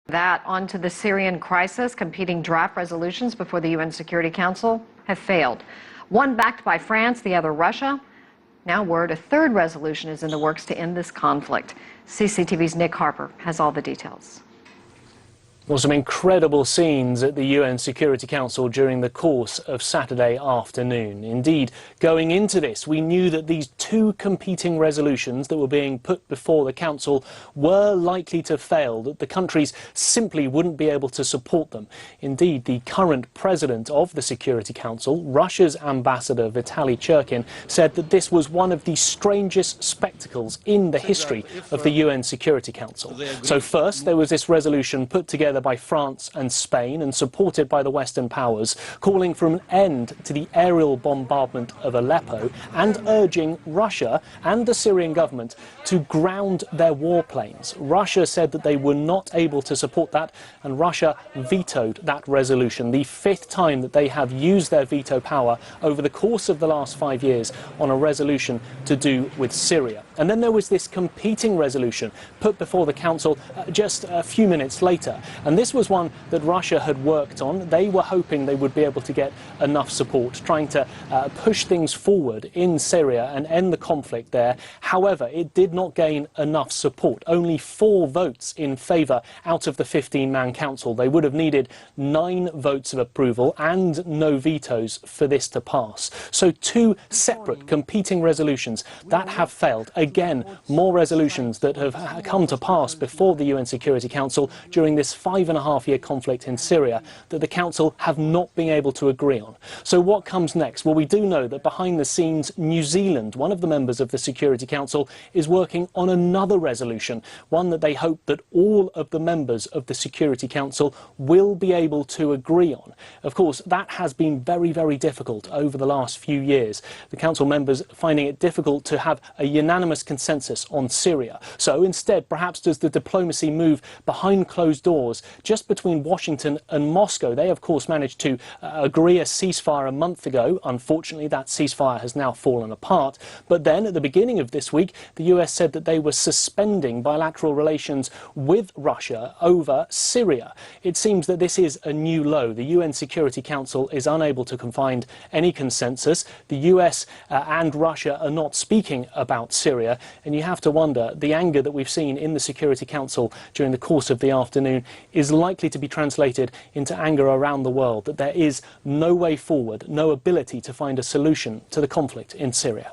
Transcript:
That onto the Syrian crisis, competing draft resolutions before the UN Security Council have failed. One backed by France, the other Russia. Now word a third resolution is in the works to end this conflict. CCTV's Nick Harper has all the details. Well, some incredible scenes at the UN Security Council during the course of Saturday afternoon. Indeed, going into this, we knew that these two competing resolutions that were being put before the Council were likely to fail, that the countries simply wouldn't be able to support them. Indeed, the current president of the Security Council, Russia's ambassador Vitaly Churkin, said that this was one of the strangest spectacles in the history of the UN Security Council. So first, there was this resolution put together by France and Spain and supported by the Western powers, calling for an end to the aerial bombardment of Aleppo and urging Russia and the Syrian government to ground their warplanes. Russia said that they were not able to support that, and Russia vetoed that resolution, the fifth time that they have used their veto power over the course of the last 5 years on a resolution to do with Syria. And then there was this competing resolution put before the Council just a few minutes later. And this was one that Russia had worked on. They were hoping they would be able to get enough support, trying to push things forward in Syria and end the conflict there. However, it did not gain enough support. Only 4 votes in favour out of the 15-man council. They would have needed 9 votes of approval and no vetoes for this to pass. So 2 separate competing resolutions that have failed. Again, more resolutions that have come to pass before the UN Security Council during this 5.5-year conflict in Syria that the Council have not been able to agree on. So what comes next? Well, we do know that behind the scenes, New Zealand, one of the members of the Security Council, is working on another resolution, one that they hope that all of the members of the Security Council will be able to agree on. Of course, that has been very, very difficult over the last few years. The Council members finding it difficult to have a unanimous consensus on Syria. So instead, perhaps does the diplomacy move behind closed doors just between Washington and Moscow? They, of course, managed to agree a ceasefire a month ago. Unfortunately, that ceasefire has now fallen apart. But then, at the beginning of this week, the US said that they were suspending bilateral relations with Russia over Syria. It seems that this is a new low. The UN Security Council is unable to find any consensus. The US and Russia are not speaking about Syria. And you have to wonder, the anger that we've seen in the Security Council during the course of the afternoon is likely to be translated into anger around the world, that there is no way forward, no ability to find a solution to the conflict in Syria.